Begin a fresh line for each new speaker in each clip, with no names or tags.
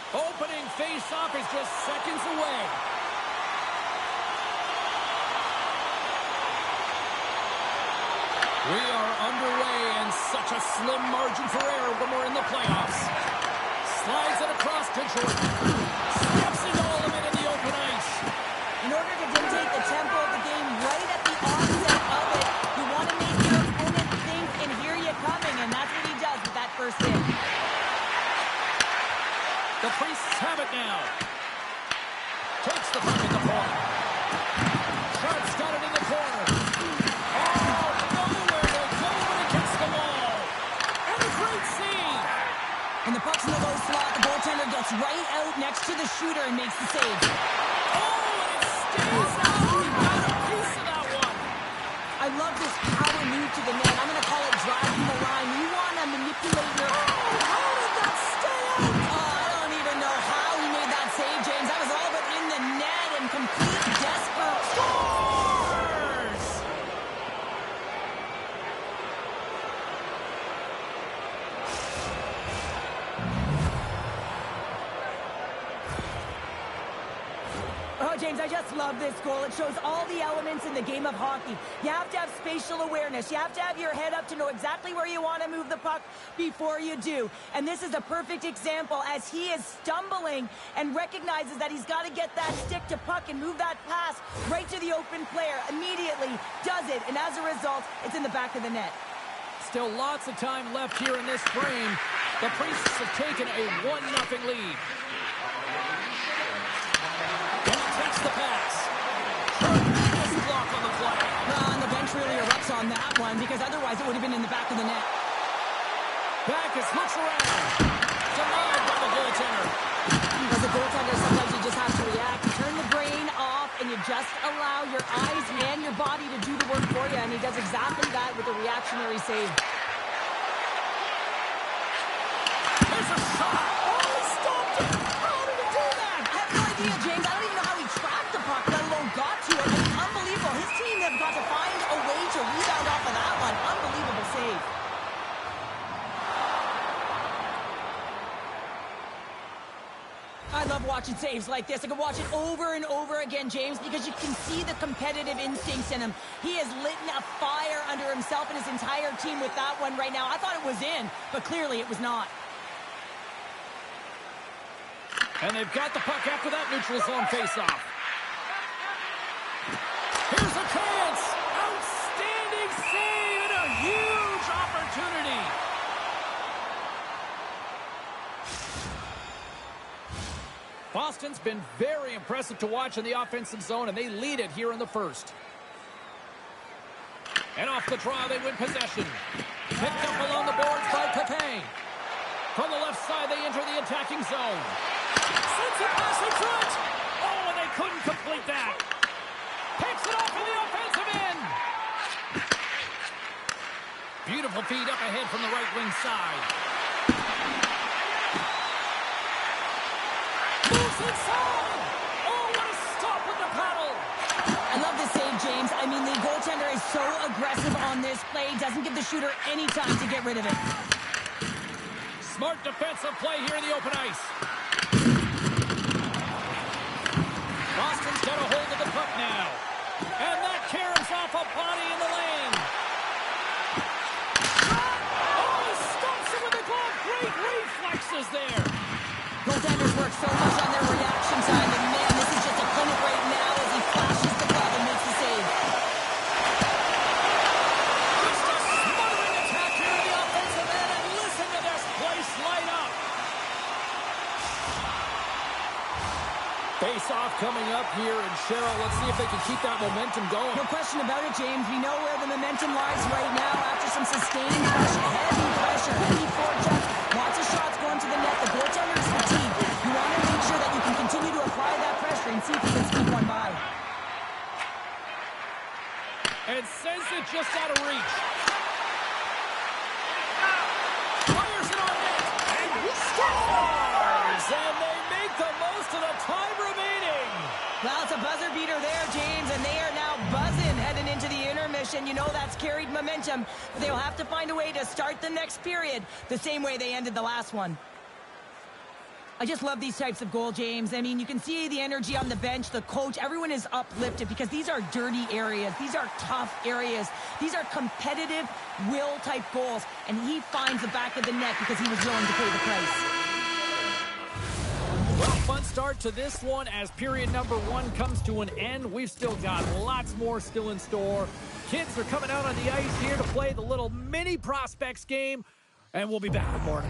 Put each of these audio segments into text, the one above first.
Opening face-off is just seconds away. We are underway, and such a slim margin for error when we're in the playoffs. Slides it across to Jordan. Steps into all of it in the open ice.
In order to dictate the tempo of the game right at the onset of it, you want to make your opponent think and hear you coming, and that's what he does with that first hit.
The Priests have it now. Takes the puck in the corner. Sharp's got it in the corner. Oh, nowhere to go when it hits the wall. And a great save.
When the puck's in the low slot, the goaltender gets right out next to the shooter and makes the save.
Oh, and it stays out. We got a piece of that one.
I love this power move to the net. I'm going to call it driving the line. You want to manipulate your... How did that stay out? I don't even know how he made that save, James. That was all but in the net and complete desperate.
Scores!
Oh, James, I just love this goal. It shows all the elements in the game of hockey. You have to have spatial awareness. You have to have your head up to know exactly where you want to move the puck before you do. And this is a perfect example as he is stumbling and recognizes that he's got to get that stick to puck and move that pass right to the open player. Immediately does it, and as a result, it's in the back of the net.
Still lots of time left here in this frame. The Priests have taken a 1-0 lead. Takes the pass. Tremendous block on the play.
And the bench really erupts on that one because otherwise it would have been in the back of the net.
Backus looks around. Denied by the goaltender.
As a goaltender, sometimes you just have to react. Turn the brain off and you just allow your eyes and your body to do the work for you. And he does exactly that with a reactionary save.
There's a shot.
Oh, he stopped it. How did he do that? I have no idea, James. I don't even know how he tracked the puck, let alone got to it. I mean, unbelievable. His team has got to find a way to rebound off of that one. Unbelievable save. I love watching saves like this. I can watch it over and over again, James, because you can see the competitive instincts in him. He has lit a fire under himself and his entire team with that one right now. I thought it was in, but clearly it was not.
And they've got the puck after that neutral zone faceoff. Here's a chance. Outstanding save and a huge opportunity. Boston's been very impressive to watch in the offensive zone, and they lead it here in the first. And off the draw, they win possession. Picked up along the boards by Pepin. From the left side, they enter the attacking zone. Sends it past in front. Oh, and they couldn't complete that. Picks it off in the offensive end. Beautiful feed up ahead from the right wing side. Moves inside. Oh, what a stop with the paddle.
I love this save, James. I mean, the goaltender is so aggressive on this play. Doesn't give the shooter any time to get rid of it.
Smart defensive play here in the open ice. Boston's got a hold of the puck now. And that caroms off a body in the lane. Oh, he stops it with a glove. Great reflexes there.
Goaltenders work so much on their reaction time, and man, this is just a clinic right now as he flashes the glove and makes the save.
Just a smothering attack here in the offensive end, and listen to this place light up. Face-off coming up here, and Cheryl, let's see if they can keep that momentum going.
No question about it, James. We know where the momentum lies right now after some sustained pressure, heavy forecheck, lots of shots going to the net. The goaltender is fatigued. You want to make sure that you can continue to apply that pressure and see if you can sneak one by.
And sends it just out of reach. Fires it on net, and he scores! And they make the most of the time remaining.
Well, it's a buzzer beater there, James, and they are now buzzing heading into the intermission. You know that's carried momentum. They'll have to find a way to start the next period the same way they ended the last one. I just love these types of goal, James. I mean, you can see the energy on the bench, the coach, everyone is uplifted because these are dirty areas. These are tough areas. These are competitive will-type goals, and he finds the back of the net because he was willing to pay the price.
Well, fun start to this one as period number 1 comes to an end. We've still got lots more still in store. Kids are coming out on the ice here to play the little mini prospects game, and we'll be back with more.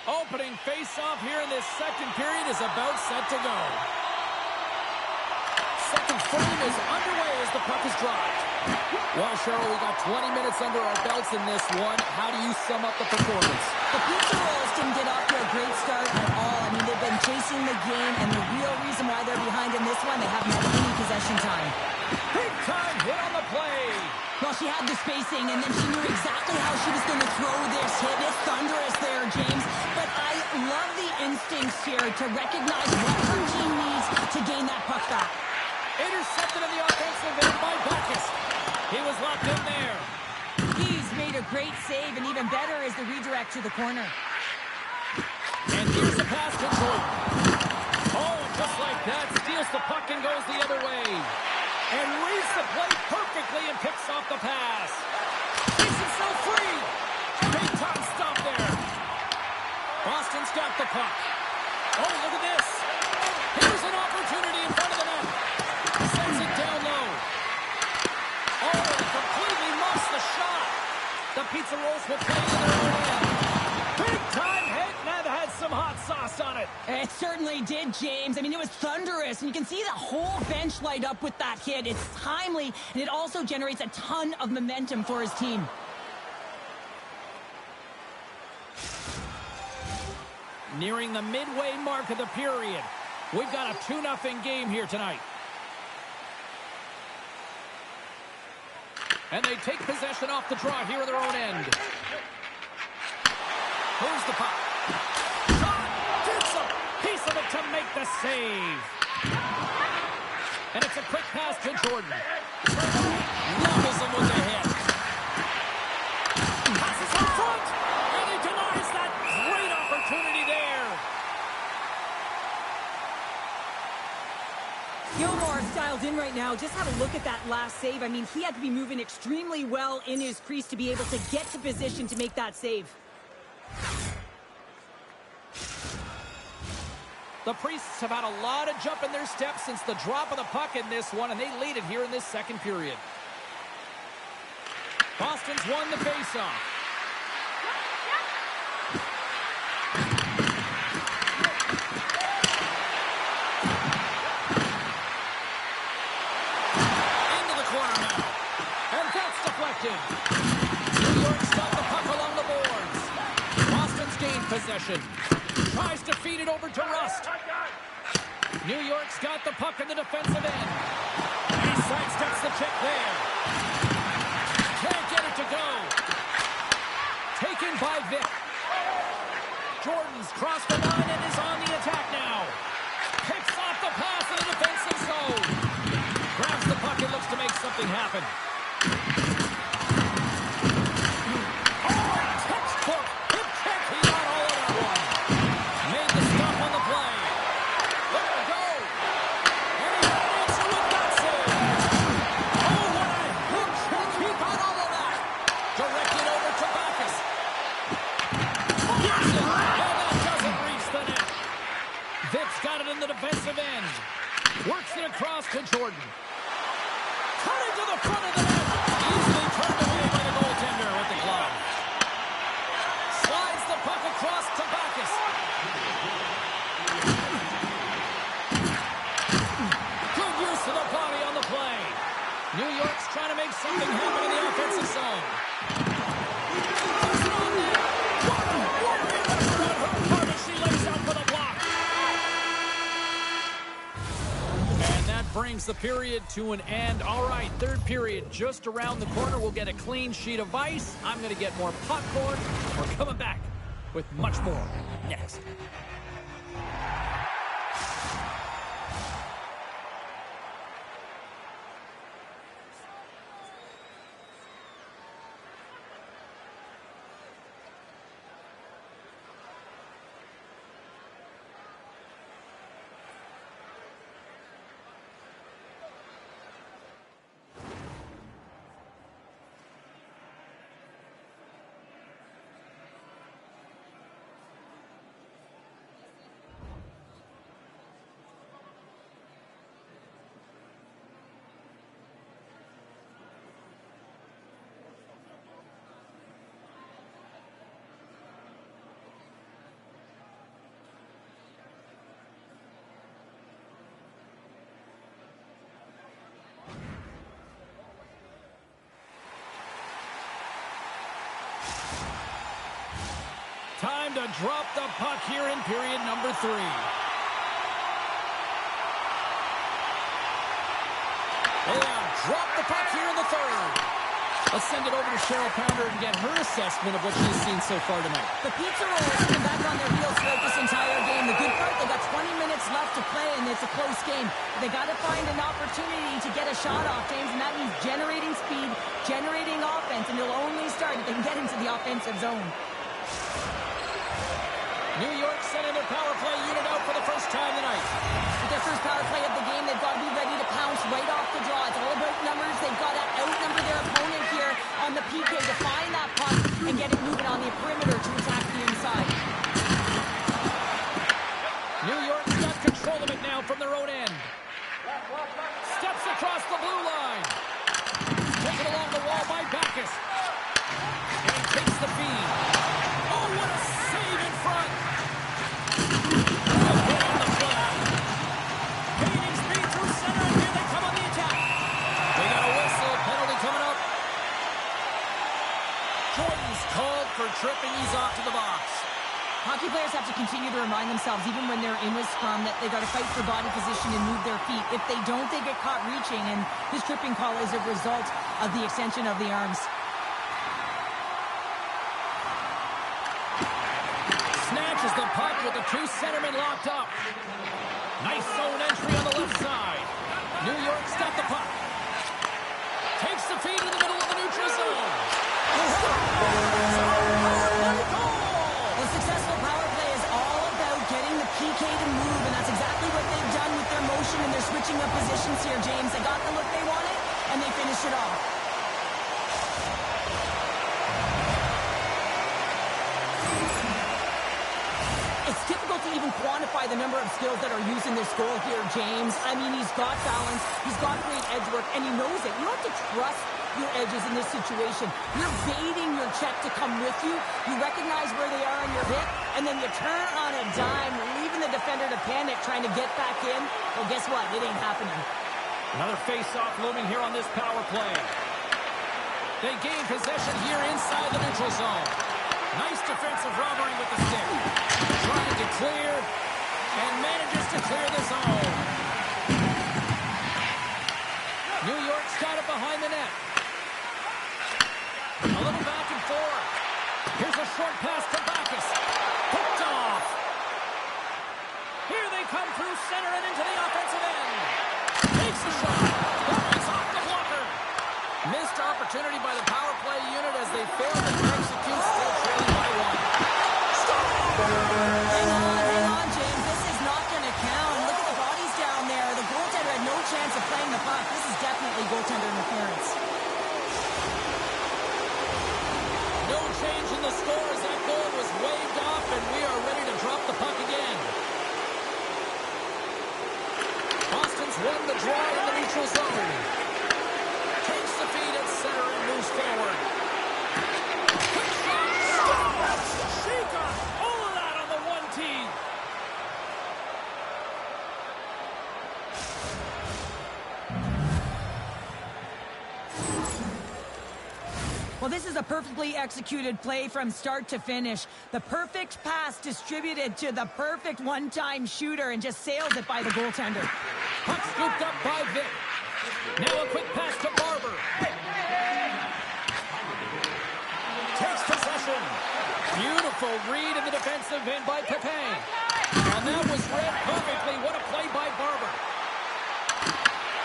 Opening face-off here in this second period is about set to go. Second frame is underway as the puck is dropped. Well, Cheryl, we got 20 minutes under our belts in this one. How do you sum up the performance?
The Pizza Rolls didn't get off to a great start at all. I mean, they've been chasing the game, and the real reason why they're behind in this one, they haven't had any possession time.
Big time hit on the play.
Well, she had the spacing, and then she knew exactly how she was going to throw this hit. It's thunderous there, James. But I love the instincts here to recognize what her team needs to gain that puck back.
Intercepted in the offensive end by Backus. He was locked in there.
He's made a great save, and even better is the redirect to the corner.
And here's the pass to Jordan. Oh, and just like that, steals the puck and goes the other way. And reads the play perfectly and picks off the pass. Makes himself free. Big time stop there. Boston's got the puck. Oh, look at this. Here's an opportunity in front of the net. Sends it down low. Oh, and completely muffs the shot. The Pizza Rolls will play to their own end. Big time hit, and that had some hot sauce on it.
It certainly did, James. I mean, it was thunderous, and you can see the whole bench light up with that hit. It's timely, and it also generates a ton of momentum for his team.
Nearing the midway mark of the period. We've got a 2-0 game here tonight. And they take possession off the draw here at their own end. Moves the puck. Shot! Gets a piece of it to make the save. And it's a quick pass to Jordan. Levels him with the hit. Passes in front! And he denies that great opportunity there.
Gilmore dialed in right now. Just have a look at that last save. I mean, he had to be moving extremely well in his crease to be able to get to position to make that save.
The Priests have had a lot of jump in their steps since the drop of the puck in this one, and they lead it here in this second period. Boston's won the faceoff. Into the corner now. And that's deflected. New York's got the puck along the boards. Boston's gained possession. Tries to feed it over to Rust. New York's got the puck in the defensive end. He sidesteps the check there. Can't get it to go. Taken by Vic. Jordan's crossed the line and is on the attack now. Picks off the pass in the defensive zone. Grabs the puck and looks to make something happen. York's got it in the defensive end. Works it across to Jordan. Cutting to the front of the net. Easily turned away by the goaltender with the glove. Slides the puck across to Backes. Good use of the body on the play. New York's trying to make something happen in the offensive zone. Puts it on net. What a warrior effort on her part as she lays out for the block. And that brings the period to an end. All right, third period just around the corner. We'll get a clean sheet of ice. I'm going to get more popcorn. We're coming back with much more next. Time to drop the puck here in period number 3. They drop the puck here in the third. Let's send it over to Cheryl Pounder and get her assessment of what she's seen so far tonight.
The Pizza Rolls have been back on their heels throughout this entire game. The good part, they got 20 minutes left to play, and it's a close game. They got to find an opportunity to get a shot off, James, and that means generating speed, generating offense, and they'll only start if they can get into the offensive zone.
New York sending their power play unit out for the first time tonight.
With their first power play of the game, they've got to be ready to pounce right off the draw. It's all about numbers. They've got to outnumber their opponent here on the PK to find that puck and get it moving on the perimeter to attack the inside.
New York's got control of it now from their own end. Steps across the blue line. Taken along the wall by Backes. And takes the feed. Oh, what a save in front. Gaining speed through center, and here they come on the attack. They got a whistle, penalty coming up. Jordan's called for tripping. He's off to the box.
Hockey players have to continue to remind themselves, even when they're in a scrum, that they got to fight for body position and move their feet. If they don't, they get caught reaching, and this tripping call is a result of the extension of the arms.
Snatches the puck with the two centermen locked up. Nice zone entry on the left side. New York's got the puck. Takes the feed in the middle of the neutral zone.
A successful power play is all about getting the PK to move, and that's exactly what they've done with their motion, and they're switching up positions here, James. They got the look they wanted, and they finished it off. It's difficult to even quantify the number of skills that are used in this goal here, James. I mean, he's got balance, he's got great edge work, and he knows it. You have to trust your edges in this situation. You're baiting your check to come with you. You recognize where they are on your hip, and then you turn on a dime, leaving the defender to panic, trying to get back in. Well, guess what? It ain't happening.
Another face-off looming here on this power play. They gain possession here inside the neutral zone. Nice defensive robbery with the stick. Trying to clear, and manages to clear the zone. New York's got it behind the net. A little back and forth. Here's a short pass to Backes. Hooked off. Here they come through center and into the offensive end. Takes the shot. It's off the blocker. Missed opportunity by the power play unit as they failed to execute, still trailing by one.
Hang on, James. This is not going to count. Look at the bodies down there. The goaltender had no chance of playing the puck. This is definitely goaltender interference.
No change in the score as that goal was waved off, and we are ready to drop the puck again. Boston's won the draw in the neutral zone. Takes the feed at center and moves forward. Quick shot. Stop! She got all of that on the 1-tee.
Well, this is a perfectly executed play from start to finish. The perfect pass distributed to the perfect one-time shooter and just sails it by the goaltender.
Puck scooped up by Vic. Now a quick pass to Barber. Takes possession. Beautiful read in the defensive end by Pepin. And that was read perfectly. What a play by Barber.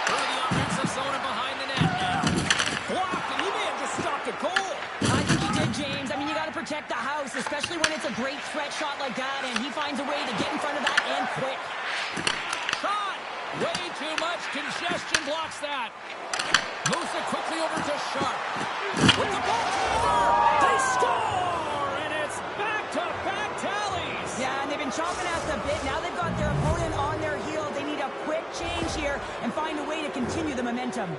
Through the offensive zone and behind the net now. Blocked, and he may have just stopped a goal.
I think he did, James. I mean, you got to protect the house, especially when it's a great threat shot like that, and he finds a way to get in front of that and quick.
Shot! Way too much congestion blocks that. Moves it quickly over to Sharp. With the ball they score! And it's back-to-back tallies.
Yeah, and they've been chomping at the bit. Now they've got their opponent on their heel. They need a quick change here and find a way to continue the momentum.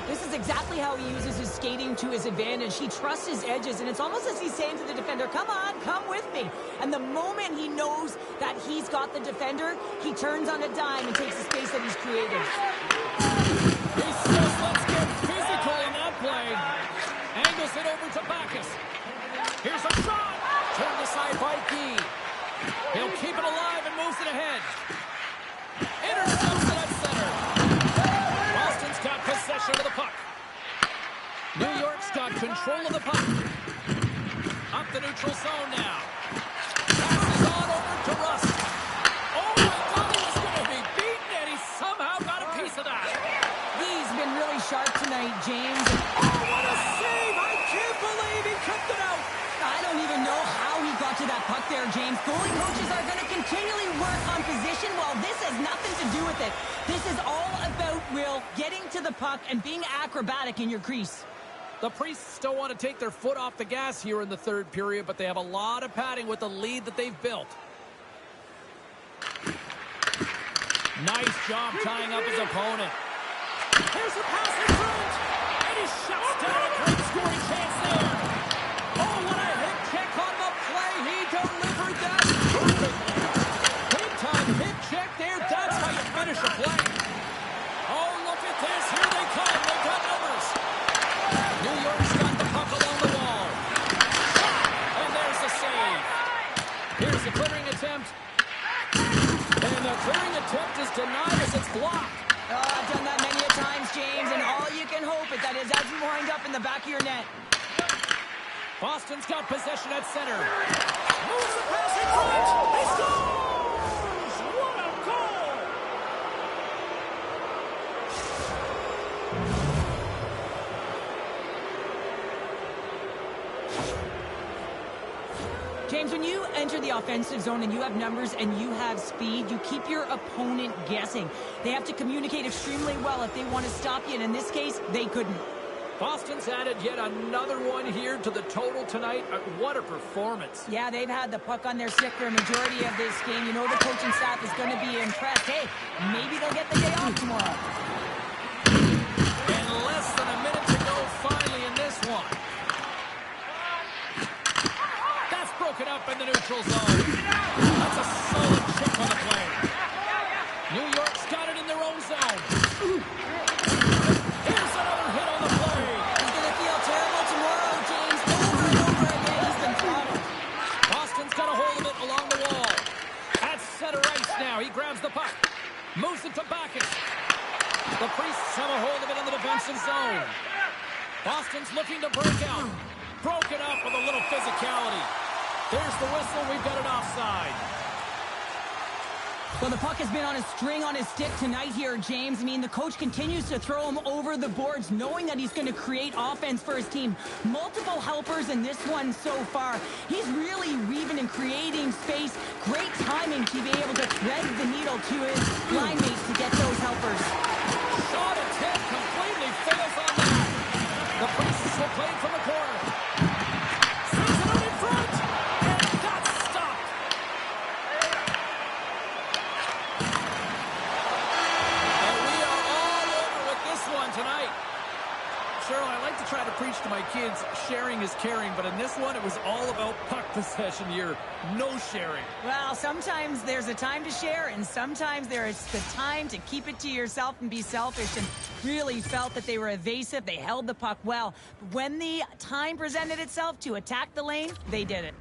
This is exactly how he uses his skating to his advantage. He trusts his edges, and it's almost as he's saying to the defender, come on, come with me. And the moment he knows that he's got the defender, he turns on a dime and takes the space that he's created.
He says, let's get physical in that play. Angles it over to Backus. Here's a shot. Turned aside by Guy. He'll keep it alive and moves it ahead. Intercepts it at center. Boston's got possession of the puck. New York's got control of the puck. Up the neutral zone now. Passes on over to Rust. Oh, I thought he was going to be beaten, and he somehow got a piece of that.
He's been really sharp tonight, James.
Oh, what a save! I can't believe he kept it out.
I don't even know how he got to that puck there, James. Goalie coaches are going to continually work on position. Well, this has nothing to do with it. This is all about, Will, getting to the puck and being acrobatic in your crease.
The Priests don't want to take their foot off the gas here in the third period, but they have a lot of padding with the lead that they've built. Nice job tying up his opponent. Here's a pass in front, and he shuts down a great scoring chance there. Oh, what a hit check on the play. He delivered that perfectly. Big time hit check there. That's how you finish a play. Oh, look at this. Here they come. They've got numbers. New York's got the puck along the wall. And there's the save. Here's the clearing attempt. And the clearing attempt is denied as it's blocked.
Oh, I've done that many a times, James, and all you can hope is that is as you wind up in the back of your net.
Boston's got possession at center. Moves the pass in front. He scores! What a goal!
James, when you enter the offensive zone and you have numbers and you have speed, you keep your opponent guessing. They have to communicate extremely well if they want to stop you, and in this case, they couldn't.
Boston's added yet another one here to the total tonight. What a performance.
Yeah, they've had the puck on their stick for a majority of this game. You know the coaching staff is going to be impressed. Hey, maybe they'll get the day off tomorrow.
And less than a minute to go finally in this one. That's broken up in the neutral zone. That's a solid chip on the play. New York's got it in their own zone. Here's another hit on the play.
He's going to feel terrible tomorrow, James. Over and over again, he's been throttled.
Boston's got a hold of it along the wall. At center ice now. He grabs the puck. Moves it to Backus. The Priests have a hold of it in the defensive zone. Boston's looking to break out. Broken up with a little physicality. There's the whistle. We've got an offside.
Well, the puck has been on a string on his stick tonight here, James. I mean, the coach continues to throw him over the boards, knowing that he's going to create offense for his team. Multiple helpers in this one so far. He's really weaving and creating space. Great timing to be able to thread the needle to his line mates to get those helpers.
Shot attempt completely fails on that. The Priests will play from the corner. Sends it out in front. And that's stopped. preach to my kids, sharing is caring, but in this one, it was all about puck possession here. No sharing.
Well, sometimes there's a time to share, and sometimes there is the time to keep it to yourself and be selfish, and really felt that they were evasive. They held the puck well. But when the time presented itself to attack the lane, they did it.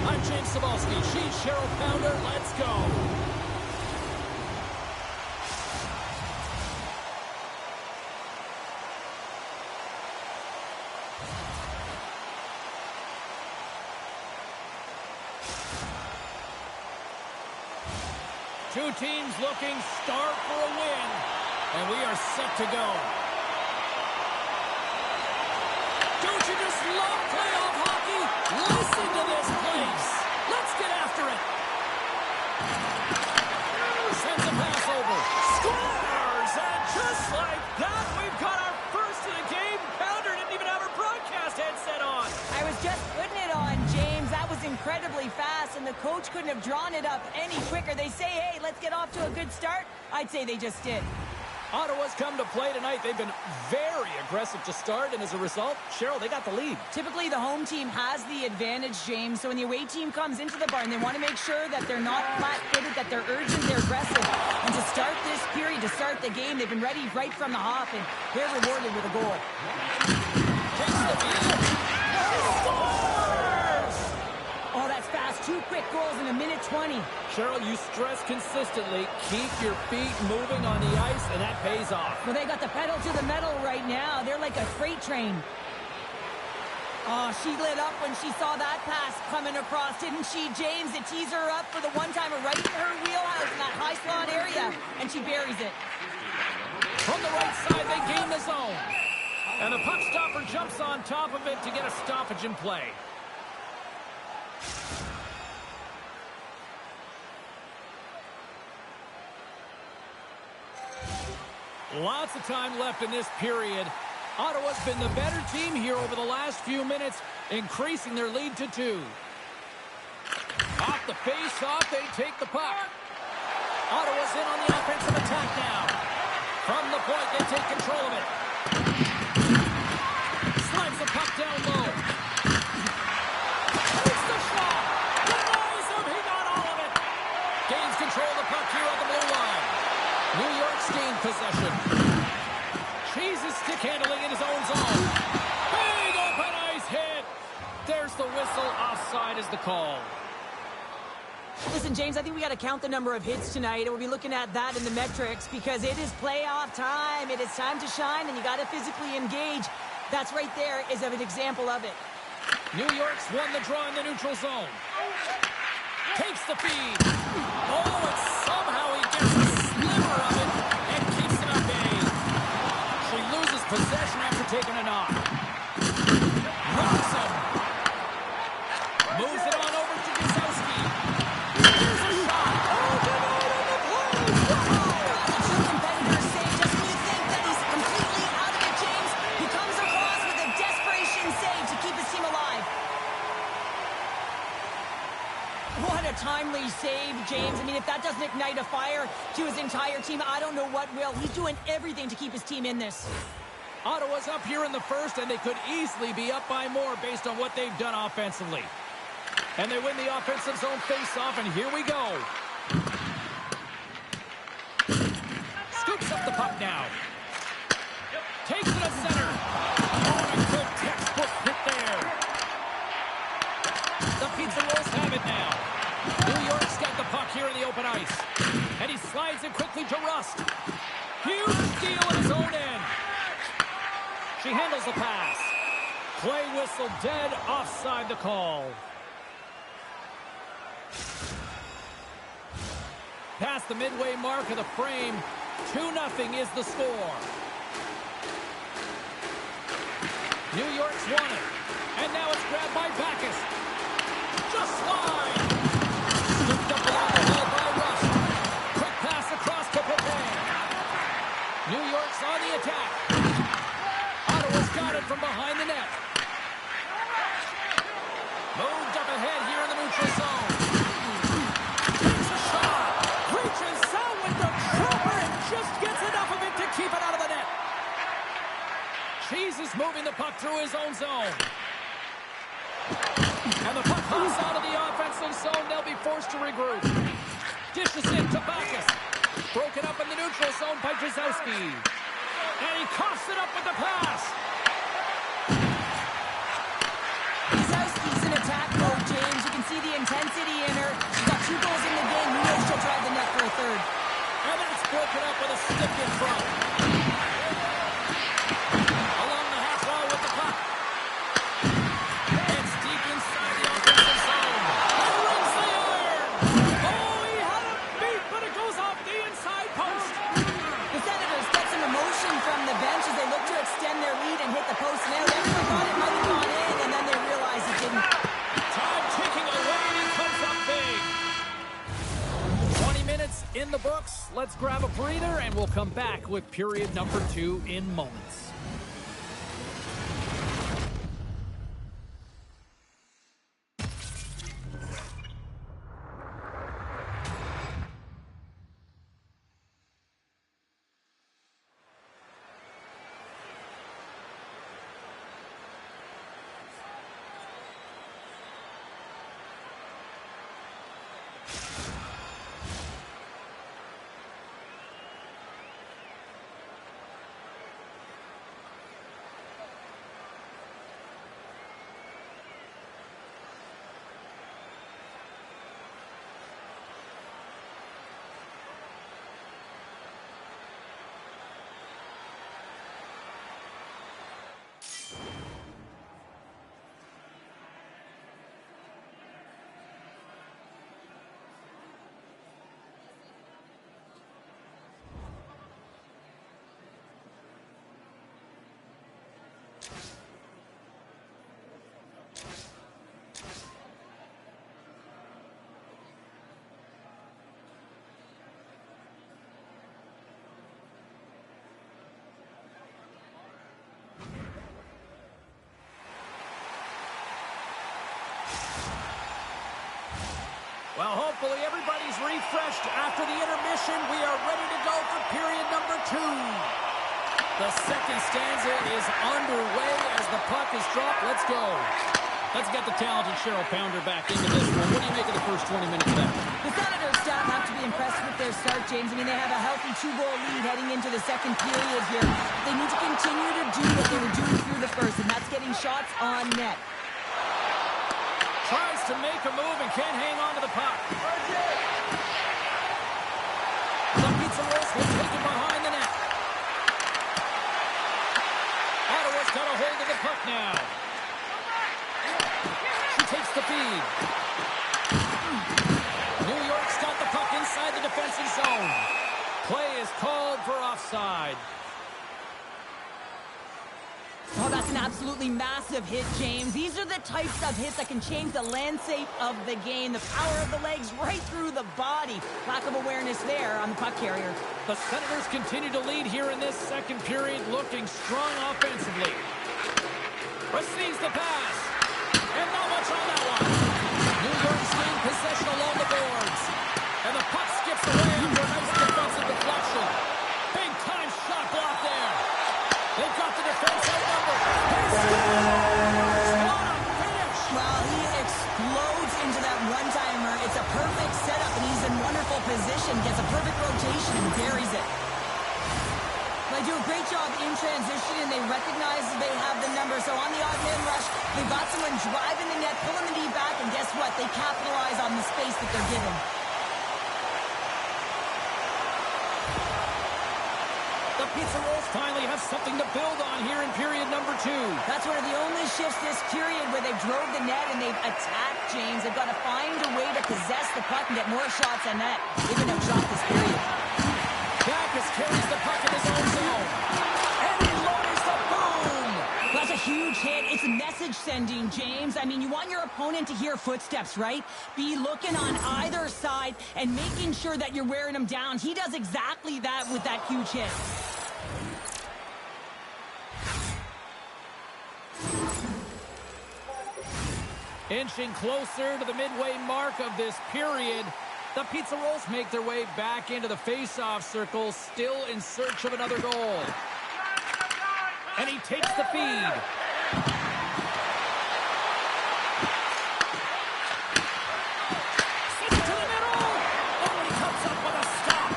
I'm James Cybulski. She's Cheryl Pounder. Let's go. Two teams looking starved for a win, and we are set to go. Don't you just love playoff hockey? Listen to this place. Let's get after it. Sends a pass over. Scores! And just like that, we've got our first of the game. Pounder didn't even have her broadcast headset on.
I was just putting it on, James. That was incredibly fast, and the coach couldn't have drawn it up any quicker. They say, hey, let's get off to a good start. I'd say they just did.
Ottawa's come to play tonight. They've been very aggressive to start, and as a result, Cheryl, they got the lead.
Typically, the home team has the advantage, James. So when the away team comes into the barn, they want to make sure that they're not flat-footed, that they're urgent, they're aggressive. And to start this period, to start the game, they've been ready right from the hop, and they're rewarded with a goal.
Takes the field. Scores!
Oh, that's fast. Too quick. goals in a minute 20.
Cheryl, you stress consistently, keep your feet moving on the ice, and that pays off.
Well, they got the pedal to the metal right now. They're like a freight train. Oh, she lit up when she saw that pass coming across, didn't she, James? It tees her up for the one-timer right in her wheelhouse in that high slot area, and she buries it.
From the right side, they gain the zone. And the puck stopper jumps on top of it to get a stoppage in play. Lots of time left in this period. Ottawa's been the better team here over the last few minutes, increasing their lead to 2. Off the face-off, they take the puck. Ottawa's in on the offensive attack now. From the point, they take control of it. Slides the puck down low. It's the shot. Denies him. He got all of it. Gains control of the puck here on the blue line. New York's gained possession. Cheese's stick handling in his own zone. Big open ice hit. There's the whistle. Offside is the call.
Listen, James, I think we got to count the number of hits tonight, and we'll be looking at that in the metrics because it is playoff time. It is time to shine, and you got to physically engage. That's right there is an example of it.
New York's won the draw in the neutral zone. Takes the feed. Oh, and somehow he gets a sliver of it and keeps it at bay. She loses possession after taking a knock. Knocks him. Moves it on over to Guzowski. Here's a shot. Oh, denied on the play.
The two competitors say just when you think that he's completely out of it, James, he comes across with a desperation save to keep his team alive. What a timely save, James. I mean, if that doesn't ignite a fire to his entire team, I don't know what will. He's doing everything to keep his team in this.
Ottawa's up here in the first, and they could easily be up by more based on what they've done offensively. And they win the offensive zone face-off, and here we go. Scoops up the puck now. Takes it at center. Oh, a good textbook hit there. The Pizza Rolls have it now. New York's got the puck here in the open ice. And he slides it quickly to Rust. Huge steal at his own end. She handles the pass. Play whistle dead, offside the call. Past the midway mark of the frame, 2-0 is the score. New York's won it. And now it's grabbed by Backes. Just slide. Scooped up along the wall by Rust. Quick pass across to Pepin. New York's on the attack. Ottawa's got it from behind the net. Moved up ahead here in the neutral zone. Takes a shot. Reaches out with the trooper and just gets enough of it to keep it out of the net. Cheese is moving the puck through his own zone. And the puck hops out of the offensive zone. They'll be forced to regroup. Dishes in to Backes. Broken up in the neutral zone by Guzowski. And he coughs it up with the pass.
Guzowski's in attack mode, James. You can see the intensity in her. She's got 2 goals in the game. Who knows she'll drive the net for a third.
And that's broken up with a stick in front. Along the half wall with the puck. It's deep inside the offensive zone. And rings the iron. Oh, he had a beat, but it goes off the inside post.
The Senators get some emotion from the bench as they look to extend their lead and hit the post now. Everyone thought it might have gone in, and then they realized it didn't.
Time ticking away, and he comes up big. 20 minutes in the books. Let's grab a breather, and we'll come back with period number 2 in moments. Well, hopefully everybody's refreshed after the intermission. We are ready to go for period number 2. The second stanza is underway as the puck is dropped. Let's go. Let's get the talented Cheryl Pounder back into this one. What do you make of the first 20 minutes of that?
The Senators staff have to be impressed with their start, James. I mean, they have a healthy 2-goal lead heading into the second period here. They need to continue to do what they were doing through the first, and that's getting shots on net.
Tries to make a move and can't hang on to the puck. The Pizza Rolls will take it behind the net. Ottawa's got a hold of the puck now. She takes the feed. New York's got the puck inside the defensive zone. Play is called for offside.
Oh, that's an absolutely massive hit, James. These are the types of hits that can change the landscape of the game. The power of the legs right through the body. Lack of awareness there on the puck carrier.
The Senators continue to lead here in this second period, looking strong offensively. Receives the pass. And not much on that one. New York's gained possession along the boards. And the puck skips away after a nice defensive deflection. Big time shot block there. They've got the defense outnumbered. What a finish!
Well, he explodes into that one-timer. It's a perfect setup, and he's in wonderful position. Gets a perfect rotation and buries it. They do a great job in transition, and they recognize they have the number. So on the odd man rush, they've got someone driving the net, pulling the knee back, and guess what? They capitalize on the space that they're given.
The Pizza Rolls finally have something to build on here in period number 2.
That's one of the only shifts this period where they drove the net and they've attacked, James. They've got to find a way to possess the puck and get more shots on net. They've been outshot this period.
Backus carries the puck in his own zone. And he lowers the boom!
That's a huge hit. It's message sending, James. I mean, you want your opponent to hear footsteps, right? Be looking on either side and making sure that you're wearing him down. He does exactly that with that huge hit.
Inching closer to the midway mark of this period, the Pizza Rolls make their way back into the face-off circle, still in search of another goal. And he takes the feed. Sends it to the middle. Oh, and he comes up with a stop.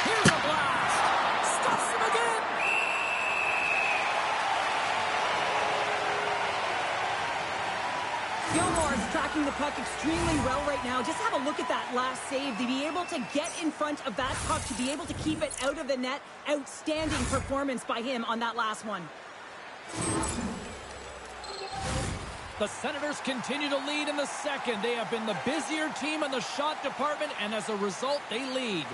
Here's a blast. Stops him again.
Gilmore is tracking the puck extremely well right now. Just have a look at that last save. To be able to get in front of that puck, to be able to keep it out of the net, outstanding performance by him on that last one.
The Senators continue to lead in the second. They have been the busier team in the shot department, and as a result, they lead.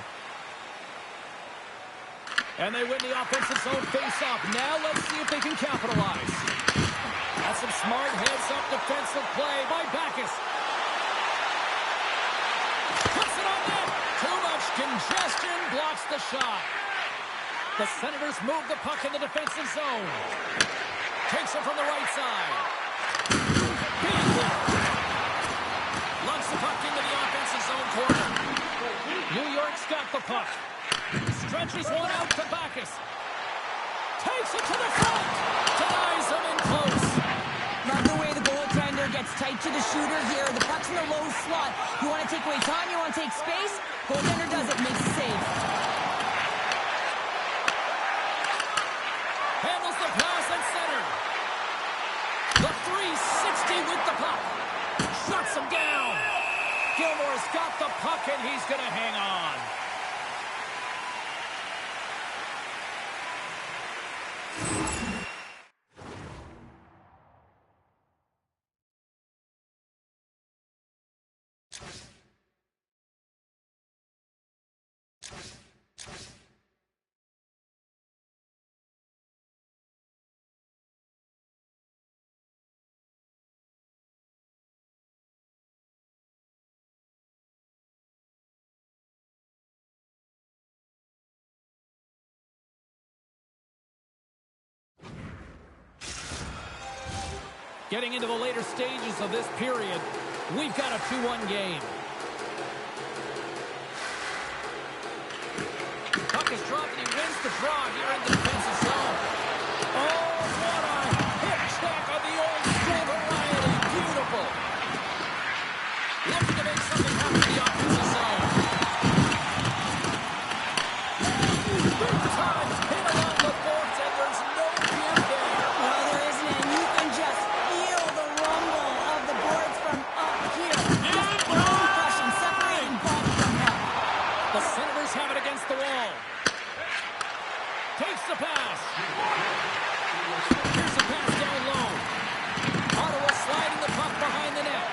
And they win the offensive zone face-off. Now let's see if they can capitalize. That's some smart heads-up defensive play by Backus. Puts it on net. Too much congestion blocks the shot. The Senators move the puck in the defensive zone. Takes it from the right side. Big hit. Lunks the puck into the offensive zone corner. New York's got the puck. Stretches one out to Backus. Takes it to the front. Denies him in close.
Love the way the goaltender gets tight to the shooter here. The puck's in the low slot. You want to take away time, you want to take space. Goaltender does it, makes a save.
Handles the pass at center. The 360 with the puck. Shuts him down. Gilmore's got the puck and he's going to hang on. Getting into the later stages of this period, we've got a 2-1 game. draw here in the defensive zone. Oh, what a hip check of the old school variety. Beautiful. Looking to make something happen in the offensive zone. Big time hit along the boards, and there's no give there.
Well, there isn't, and you can just feel the rumble of the boards from up here. Just bone crushing, separating puck from puck.
The Senators have it against the wall. Takes the pass. Here's a pass down low. Ottawa sliding the puck behind the net.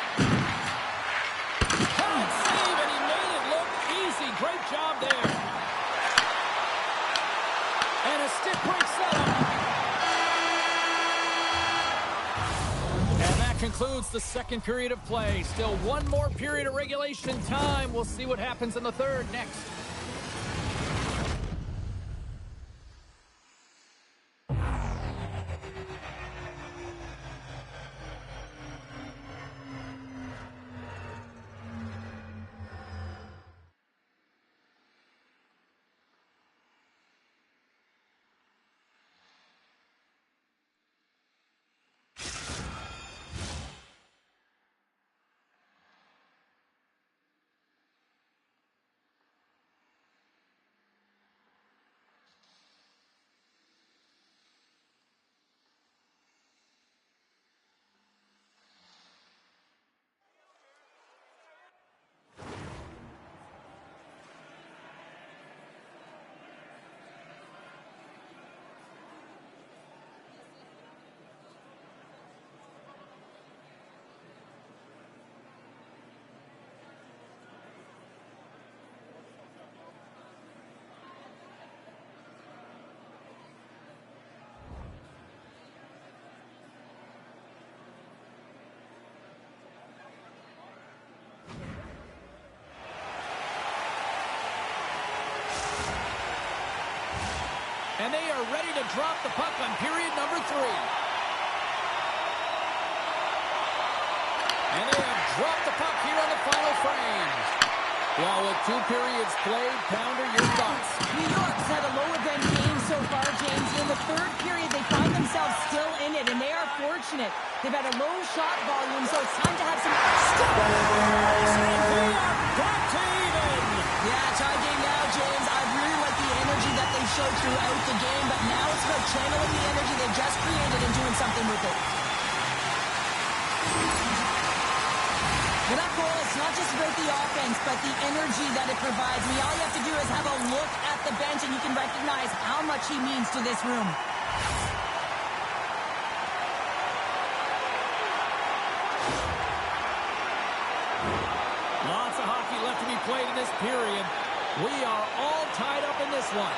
Can't save, and he made it look easy. Great job there. And a stick break setup. And that concludes the second period of play. Still one more period of regulation time. We'll see what happens in the third next. And they are ready to drop the puck on period number 3. And they have dropped the puck here on the final frame. Well, with 2 periods played, Pounder, your thoughts?
New York's had a low-event game so far, James. In the third period, they find themselves still in it, and they are fortunate. They've had a low shot volume, so it's time to have some...
Back to even!
Yeah, tie game now, James. I really like the energy that they showed throughout the game, but now it's about channeling the energy they just created and doing something with it. Well, that goal, it's not just about the offense, but the energy that it provides. I mean, all you have to do is have a look at the bench, and you can recognize how much he means to this room.
Lots of hockey left to be played in this period. We are all tied up in this one.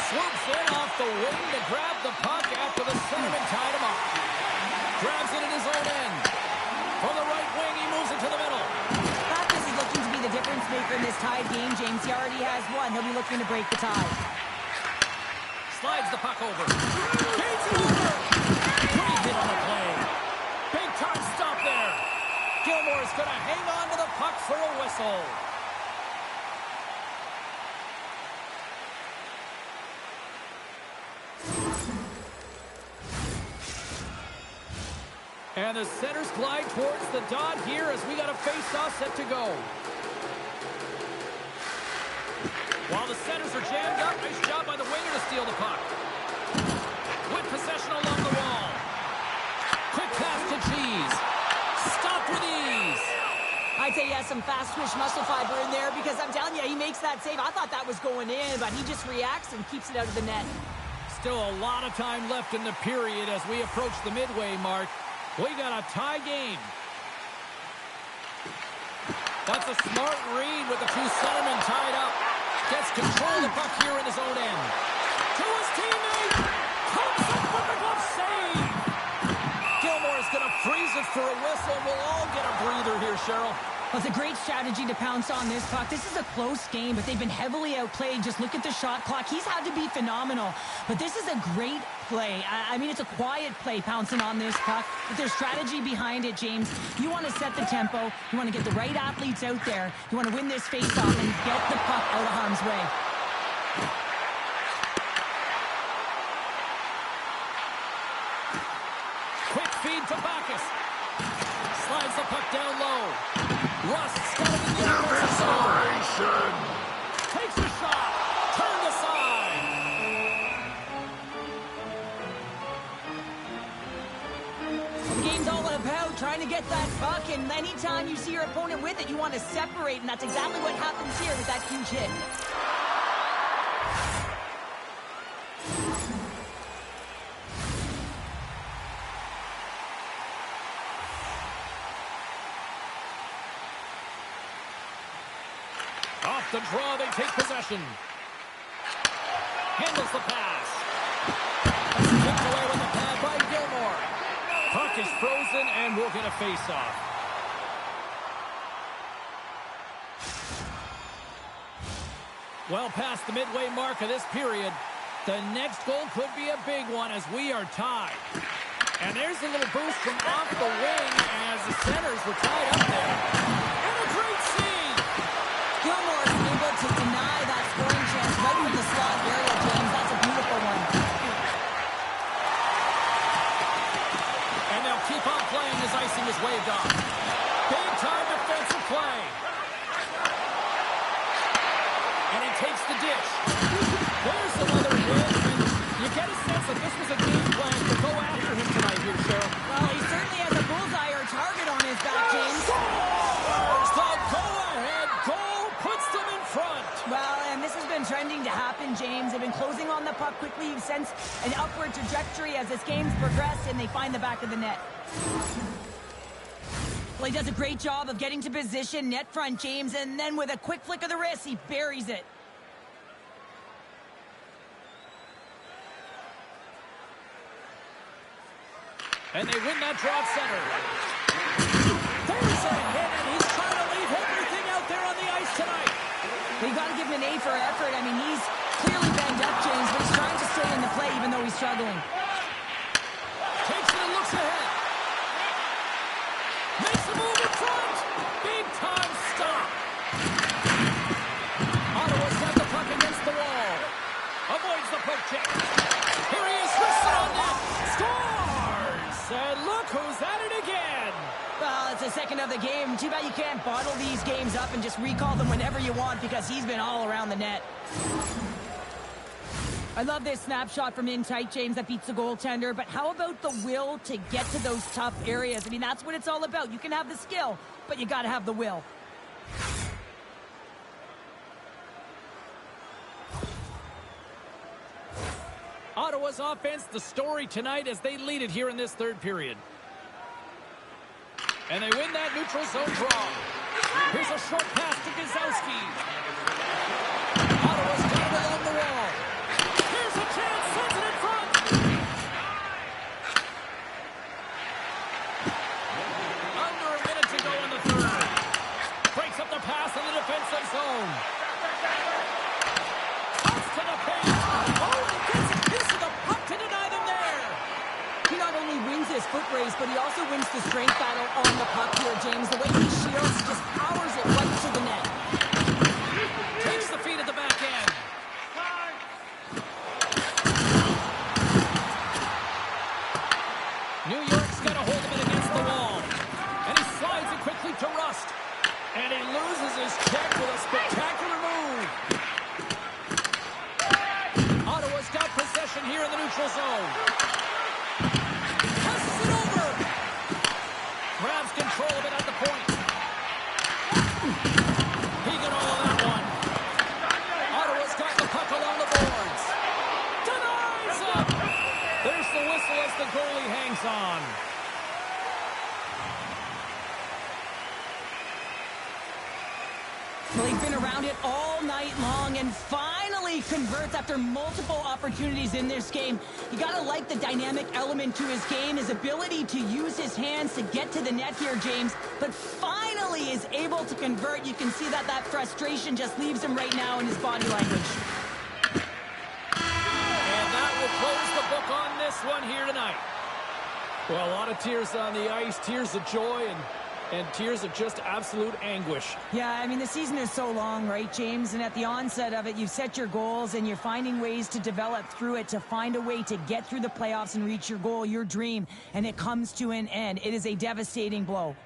Swoops in off the wing to grab the puck after the centerman tied him up. Grabs it in his own end. From the right wing, he moves it to the middle.
Backus is looking to be the difference maker in this tied game, James. He already has one. He'll be looking to break the tie.
Slides the puck over. Gates over. Great hit on the play. Big time stop there. Gilmore's going to hang on to the puck for a whistle. And the Senators glide towards the dot here as we got a face-off set to go. While the Senators are jammed up, nice job by the winger to steal the puck. With possession along the wall. Quick pass to Cheese. Stopped with ease.
I'd say he has some fast-twitch muscle fiber in there because I'm telling you, he makes that save. I thought that was going in, but he just reacts and keeps it out of the net.
Still a lot of time left in the period as we approach the midway mark. We got a tie game. That's a smart read with the 2 centermen tied up. Gets control of the puck here in his own end. To his teammate. Comes up with the glove save. Gilmore's going to freeze it for a whistle. We'll all get a breather here, Cheryl.
Well, it's a great strategy to pounce on this puck. This is a close game, but they've been heavily outplayed. Just look at the shot clock. He's had to be phenomenal. But this is a great play. I mean, it's a quiet play pouncing on this puck. But there's strategy behind it, James. You want to set the tempo. You want to get the right athletes out there. You want to win this face-off and get the puck out of harm's way.
feed to Backus. Slides the puck down low. Rust's got it in the offensive zone. Takes a shot. Turned aside.
The game's all about trying to get that puck, and anytime you see your opponent with it, you want to separate, and that's exactly what happens here with that huge hit.
Off the draw, they take possession. Handles the pass. That's kicked away with the pad by Gilmore. Puck is frozen, and we'll get a face-off. Well past the midway mark of this period. The next goal could be a big one as we are tied. And there's a little boost from off the wing as the centers were tied up there. And a great save!
Gilmore is able to deny that scoring chance right from the slot area, James. That's a beautiful one.
And they'll keep on playing as icing is waved off. Big-time defensive play. And he takes the dish. There's another hit. And you get a sense that this was a game plan to go after him tonight here, Cheryl.
Well, he certainly has a bullseye or target on his back, James.
Scores the go-ahead goal. Puts them in front.
Well, and this has been trending to happen, James. They've been closing on the puck quickly. You've sensed an upward trajectory as this game's progressed, and they find the back of the net. Well, he does a great job of getting to position, net front, James, and then with a quick flick of the wrist, he buries it.
And they win that draw at center. There's a hit, and he's trying to leave everything out there on the ice tonight.
Well, you got to give him an A for effort. I mean, he's clearly banged up, James, but he's trying to stay in the play even though he's struggling.
Takes it and looks ahead. Makes a move in front. Big time stop. Ottawa's got the puck against the wall. Avoids the poke check. Here he is, wristed on net. Scores! And look who's at it again.
Well, it's the second of the game. Too bad you can't bottle these games up and just recall them whenever you want because he's been all around the net. I love this snapshot from in tight, James, that beats the goaltender. But how about the will to get to those tough areas? I mean, that's what it's all about. You can have the skill, but you got to have the will.
Ottawa's offense, the story tonight as they lead it here in this third period. And they win that neutral zone draw. Here's a short pass to Gazowski. Ottawa's got it along the wall. Here's a chance, sends it in front. Under a minute to go in the third. Breaks up the pass in the defensive zone. Toss to the paint. Oh, and he gets a piece of the puck to deny them there.
He not only wins his foot race, but he also wins the strength battle on the puck here, James. The way he shields, he just powers it right to the net.
Takes the feed at the back end. New York's got a hold of it against the wall. And he slides it quickly to Rust. And he loses his check with a spectacular move. Ottawa's got possession here in the neutral zone. Passes it over. Grabs control of it at the point. He got all of that one. Ottawa's got the puck along the boards. Denies it. There's the whistle as the goalie hangs on.
Well, he's been around it all night long and finally converts after multiple opportunities in this game. You got to like the dynamic element to his game, his ability to use his hands to get to the net here, James, but finally is able to convert. You can see that frustration just leaves him right now in his body language.
And that will close the book on this one here tonight. Well, a lot of tears on the ice, tears of joy, and And tears of just absolute anguish.
Yeah, I mean, the season is so long, right, James? And at the onset of it, you've set your goals and you're finding ways to develop through it, to find a way to get through the playoffs and reach your goal, your dream, and it comes to an end. It is a devastating blow.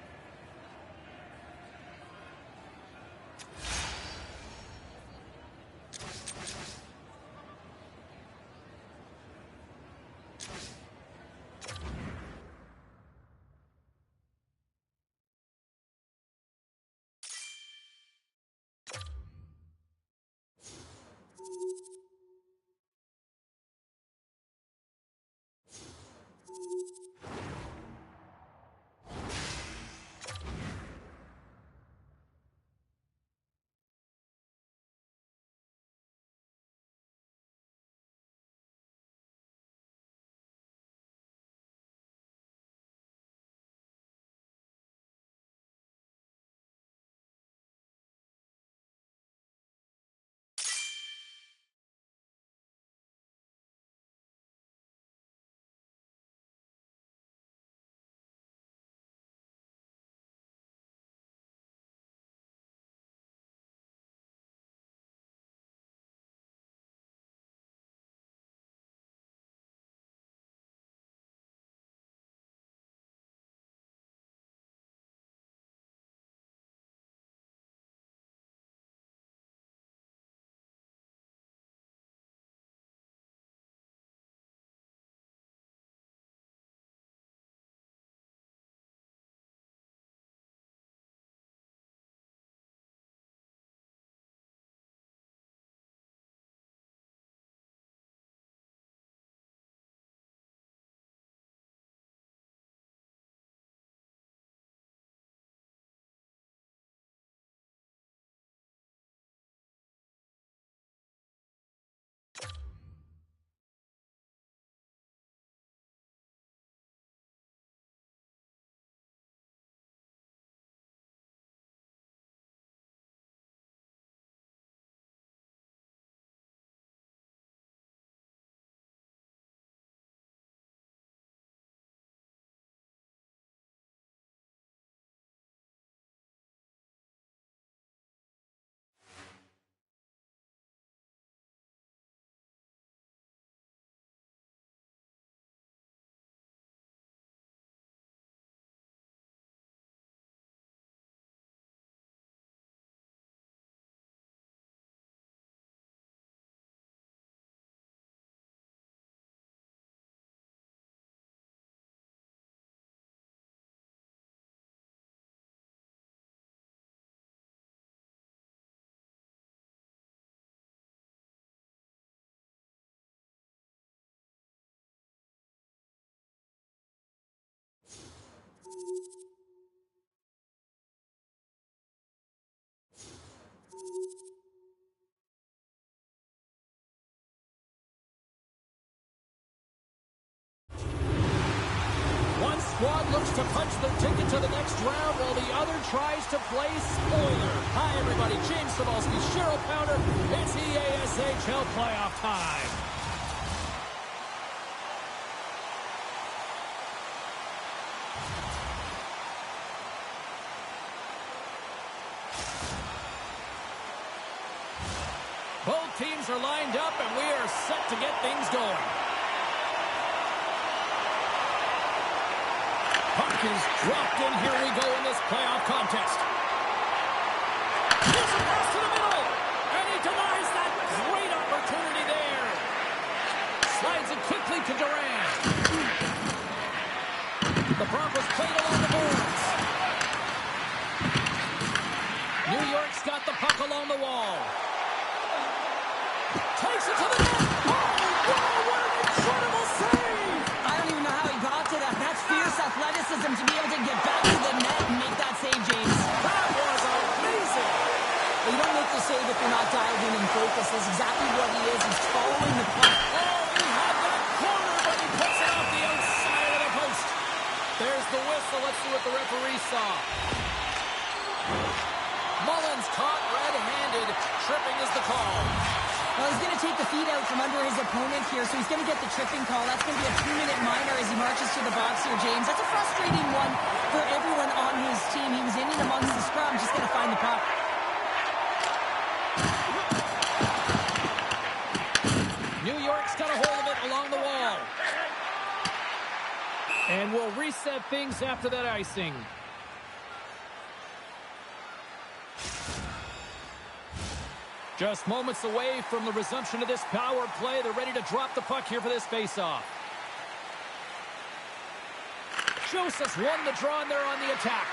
Squad looks to punch their ticket to the next round while the other tries to play spoiler. Hi, everybody. James Cebulski, Cheryl Pounder. It's EASHL playoff time. Both teams are lined up, and we are set to get things going. Puck is dropped in. Here we go in this playoff contest. Here's a pass to the middle, and he denies that great opportunity there. Slides it quickly to Durant. The Broncos played along the boards. New York's got the puck along the wall. Takes it to the net. Oh, wow, what an incredible save!
I don't even know how he got to that. That's fierce athleticism to be able to get back to the net and make that save, James.
That was amazing!
You don't make the save if you're not dialed in and focused. That's exactly what he is. He's following the puck.
Oh, he had that corner, but he puts it off the outside of the post. There's the whistle. Let's see what the referee saw. Mullins caught red-handed. Tripping is the call.
Well, he's going to take the feet out from under his opponent here, so he's going to get the tripping call. That's going to be a 2-minute minor as he marches to the box here, James. That's a frustrating one for everyone on his team. He
And we'll reset things after that icing. Just moments away from the resumption of this power play. They're ready to drop the puck here for this faceoff. Joseph's won the draw, and they're on the attack.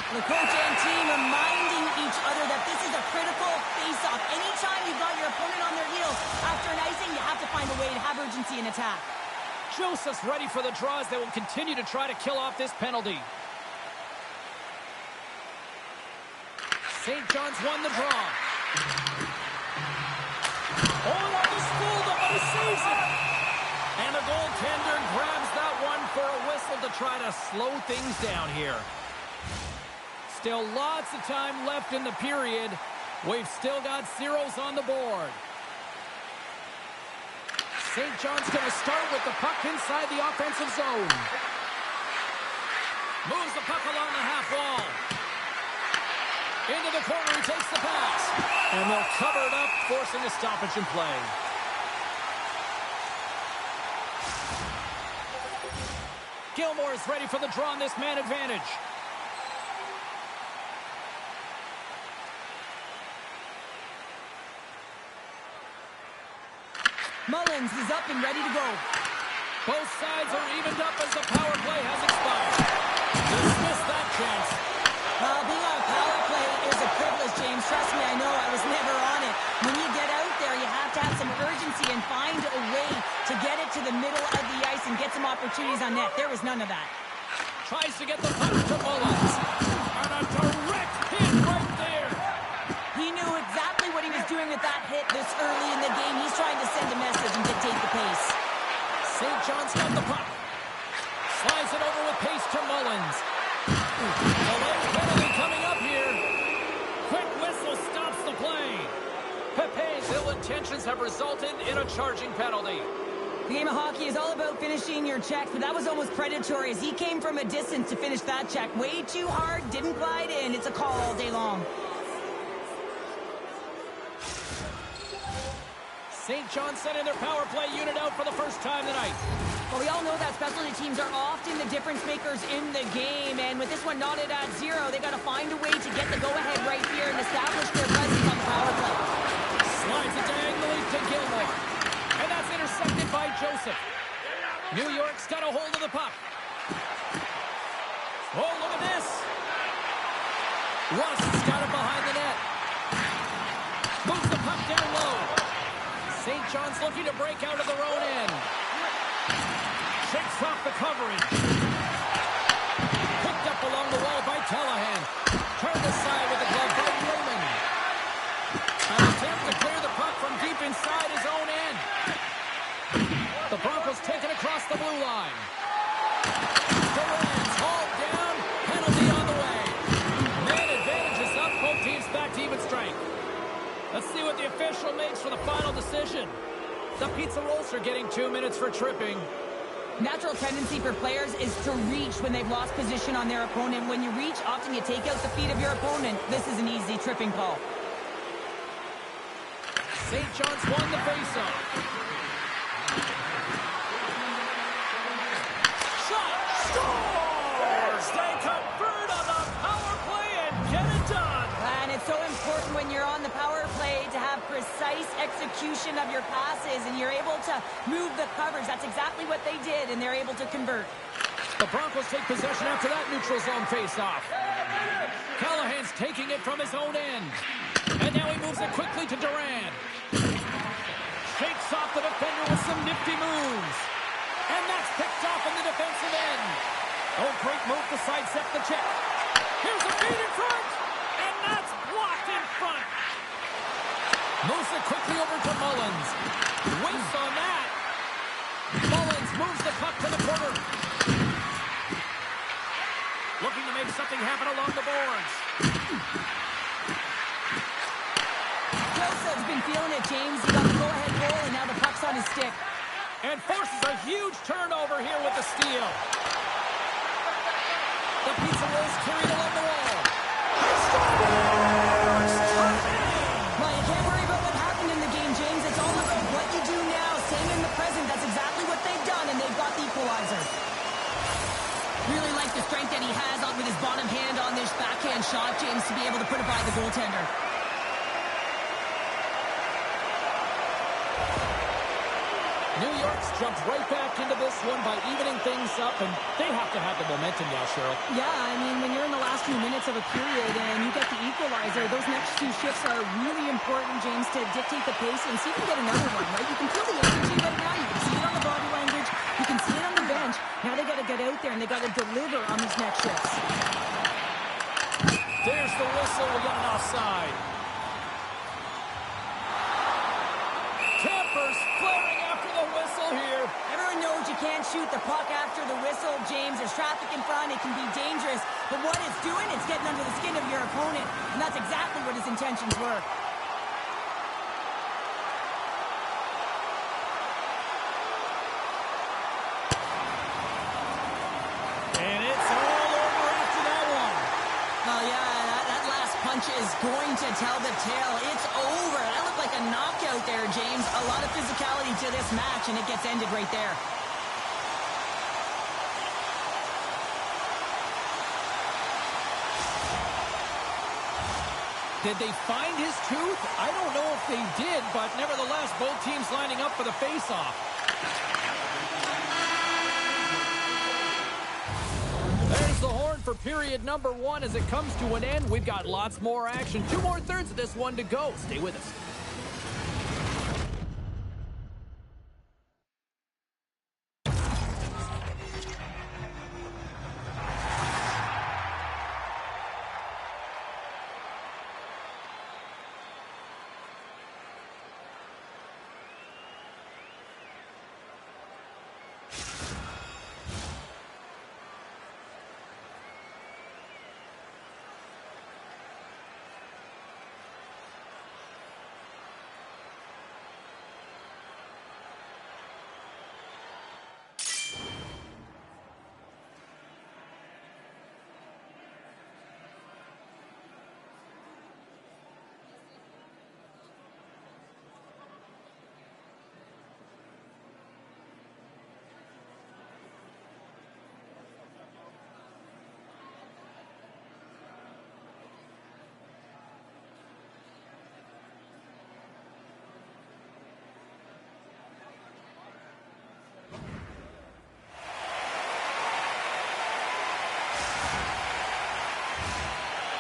The coach and team reminding each other that this is a critical face-off. Anytime you've got your opponent on their heels after an icing, you have to find a way to have urgency in attack.
Joseph's ready for the draws. They will continue to try to kill off this penalty. St. John's won the draw. Oh, that was fooled him, but he saves it. And the goaltender grabs that one for a whistle to try to slow things down here. Still lots of time left in the period. We've still got zeros on the board. St. John's going to start with the puck inside the offensive zone. Moves the puck along the half wall. Into the corner, he takes the pass. And they'll cover it up, forcing a stoppage in play. Gilmore is ready for the draw on this man advantage.
Mullins is up and ready to go.
Both sides are evened up as the power play has expired. Dismiss that chance.
Being on a power play is a privilege, James. Trust me, I know. I was never on it. When you get out there, you have to have some urgency and find a way to get it to the middle of the ice and get some opportunities on net. There was none of that.
Tries to get the puck to Mullins. And a direct hit right there.
He knew exactly what he was doing with that hit this early in the game. He's trying to send a message and dictate the pace.
St. John's got the puck. Slides it over with pace to Mullins. A late penalty coming up here. Quick whistle stops the play. Pepe's ill intentions have resulted in a charging penalty.
The game of hockey is all about finishing your checks, but that was almost predatory as he came from a distance to finish that check. Way too hard, didn't glide in. It's a call all day long.
St. John's sending their power play unit out for the first time tonight.
Well, we all know that specialty teams are often the difference makers in the game, and with this one knotted at 0, they got to find a way to get the go-ahead right here and establish their presence on the power play.
Slides it diagonally to Gilmore, and that's intercepted by Joseph. New York's got a hold of the puck. Oh, look at this. Rust's got it behind the net. Moves the puck down low. St. John's looking to break out of their own end. Shakes off the coverage. Picked up along the wall by Callahan. Turned aside with the glove by Raymond. An attempt to clear the puck from deep inside his own end. The Broncos take it across the blue line. Durant's hauled down. Penalty on the way. Man advantage is up. Both teams back to even strength. Let's see what the official makes for the final decision. The Pizza Rolls are getting 2 minutes for tripping.
Natural tendency for players is to reach when they've lost position on their opponent. When you reach, often you take out the feet of your opponent. This is an easy tripping call.
St. John's won the faceoff. Shot! Scores! They convert on the power play and get it done.
And it's so important when you're on the power play to have precise execution of your passes, and you're able to move the coverage. That's exactly what they did, and they're able to convert.
The Broncos take possession after that neutral zone faceoff. Callahan's taking it from his own end. And now he moves it quickly to Durant. Shakes off the defender with some nifty moves. And that's picked off in the defensive end. Oh, great move to sidestep the check. Here's a feed in front. And that's blocked in front. Moves it quickly over to Mullins. Waits on that. Mullins moves the puck to the corner. Looking to make something happen along the boards.
Joseph's been feeling it, James. He got the go-ahead goal, and now the puck's on his stick.
And forces a huge turnover here with the steal. The Pizza Rolls carried along the wall.
Well, you can't worry about what happened in the game, James. It's all about what you do now, staying in the present. That's exactly what they've done, and they've got the equalizer. strength that he has on with his bottom hand on this backhand shot, James, to be able to put it by the goaltender.
New York's jumped right back into this one by evening things up, and they have to have the momentum now, Cheryl.
Yeah, I mean, when you're in the last few minutes of a period and you get the equalizer, those next two shifts are really important, James, to dictate the pace and see if you can get another one, right? You can feel the energy right now. You can see it on the body language. You can see it on the bench. Now they got to get out there and they got to deliver on these next shifts.
There's the whistle. We got an offside. Tampers flaring after the whistle here.
Everyone knows you can't shoot the puck after the whistle, James. There's traffic in front. It can be dangerous. But what it's doing, it's getting under the skin of your opponent. And that's exactly what his intentions were.
And it's all over after that one.
Oh, yeah, that last punch is going to tell the tale. It's over. That looked like a knockout there, James. A lot of physicality to this match, and it gets ended right there.
Did they find his tooth? I don't know if they did, but nevertheless, both teams lining up for the face-off. There's the horn for period number 1 as it comes to an end. We've got lots more action. 2 more thirds of this one to go. Stay with us.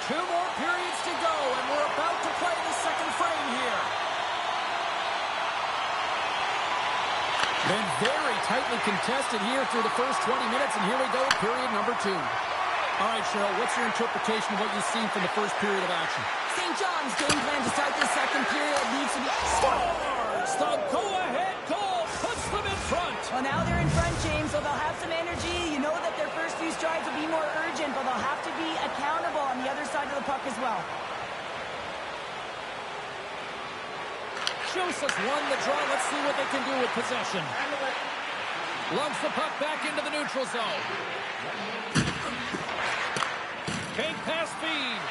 Two more periods to go, and we're about to play the second frame here. Been very tightly contested here through the first 20 minutes, and here we go, period number 2. All right, Cheryl, what's your interpretation of what you've seen from the first period of action?
St. John's game plan to start this second period needs to be...
Scores! The go-ahead goal puts them in front.
Well, now they're in front, James, so they'll have some energy. You know that their first few strides will be more urgent, but they'll have to be accountable on the other side of the puck as well.
Joseph's won the draw. Let's see what they can do with possession. Lugs the puck back into the neutral zone. Fake pass feed.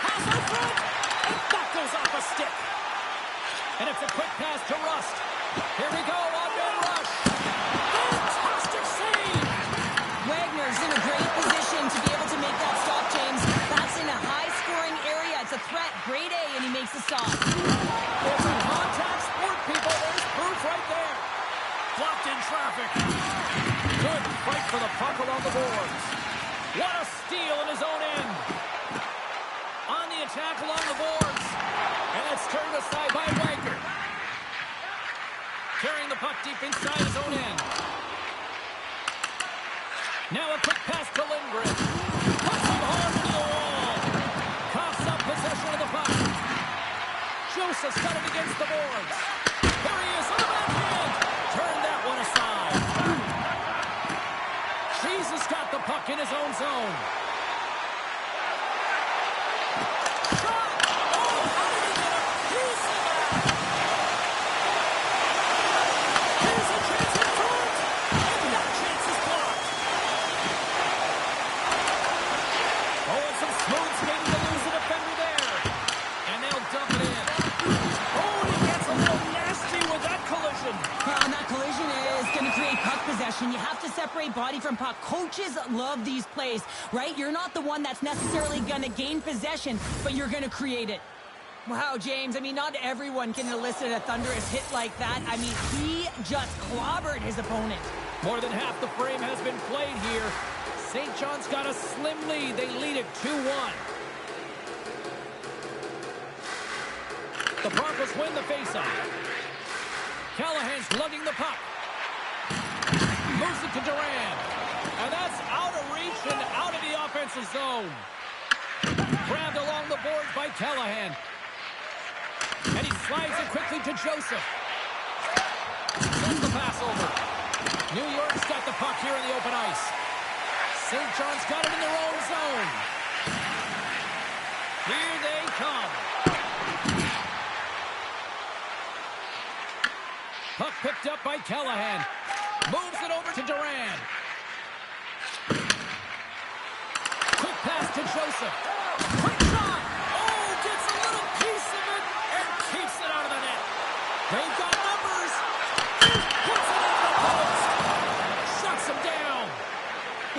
Pass out front. And that goes off a stick. And it's a quick pass to Rust. Here we go on man rush. Fantastic save.
Wagner's in a great position to be able to make that stop, James. That's in a high-scoring area. It's a threat. Grade A, and he makes the stop.
It's a contact sport, people. There's proof right there. Blocked in traffic. Good fight for the puck along the boards. What a steal in his own end. On the attack along the boards. And it's turned aside by Wagner. Carrying the puck deep inside his own end. Now a quick pass to Lindgren. Puts him hard into the wall. Coughs up possession of the puck. Joseph's got it against the boards. There he is on the backhand. Turned that one aside. Jesus got the puck in his own zone. Shot! Oh, how did he get a piece of that? Here's a chance in front. And that chance is blocked. Oh, and some smooth skating to lose a defender there. And they'll dump it in. Oh, and he gets a little nasty with that collision.
And that collision is going to create puck possession. You have to separate body from puck. Coaches love these plays, right? You're not the one that's necessarily going to gain possession, but you're going to create it. Wow, James, I mean, not everyone can elicit a thunderous hit like that. I mean, he just clobbered his opponent.
More than half the frame has been played here. St. John's got a slim lead. They lead it 2-1. The Broncos win the faceoff. Callahan's lugging the puck. Moves it to Duran. And that's out of reach and out of the offensive zone. Grabbed along the boards by Callahan. And he slides it quickly to Joseph. Sends the pass over. New York's got the puck here in the open ice. St. John's got it in their own zone. Here they come. Puck picked up by Callahan. Moves it over to Duran. Quick pass to Joseph. Quick shot. Oh, gets a little piece of it and keeps it out of the net. They've got numbers. Puts it over the post. Shuts him down.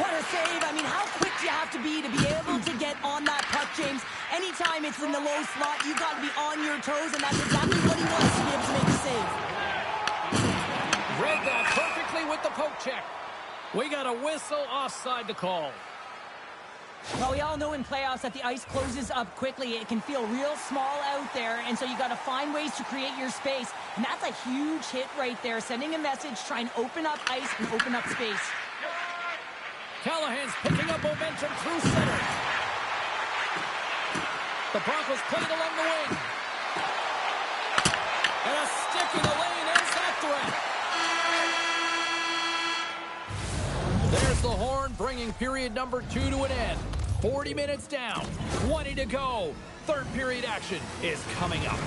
What a save. I mean, how quick do you have to be able to get on that puck, James? Anytime it's in the low slot, you got to be on your toes, and that's exactly what he wants to be able to make the save.
Read that perfectly with the poke check. We got a whistle offside to call.
Well, we all know in playoffs that the ice closes up quickly. It can feel real small out there, and so you got to find ways to create your space. And that's a huge hit right there, sending a message, trying to open up ice and open up space.
Callahan's picking up momentum through center. The Broncos play it along the wing. And a stick in the lane ends that threat. There's the horn, bringing period number 2 to an end. 40 minutes down, 20 to go. Third period action is coming up.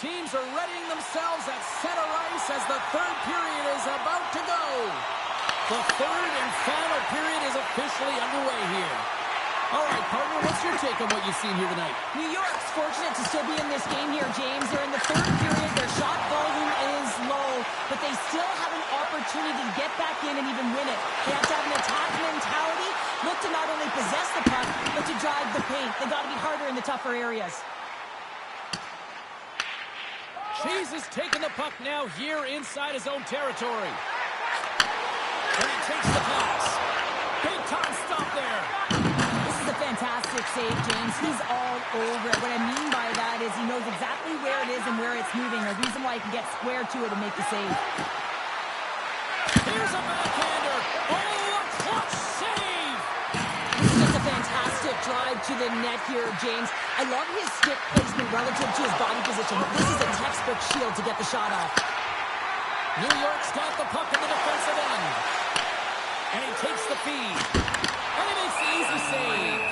Teams are readying themselves at center ice as the third period is about to go. The third and final period is officially underway here. All right, partner, what's your take on what you've seen here tonight?
New York's fortunate to still be in this game here, James. They're in the third period. Their shot volume is low, but they still have an opportunity to get back in and even win it. They have to have an attack mentality, look to not only possess the puck, but to drive the paint. They got to be harder in the tougher areas.
Cheese is taking the puck now here inside his own territory. And he takes the pass. Big time stop there.
This is a fantastic save, James. He's all over it. What I mean by that is he knows exactly where it is and where it's moving. A reason why he can get square to it and make the save.
Here's a backhander. Oh, a clutch save.
This is just a fantastic drive to the net here, James. I love his stick placement relative to his body position. This is a textbook shield to get the shot off.
New York's got the puck in the defensive end. And he takes the feed. And he makes the easy save.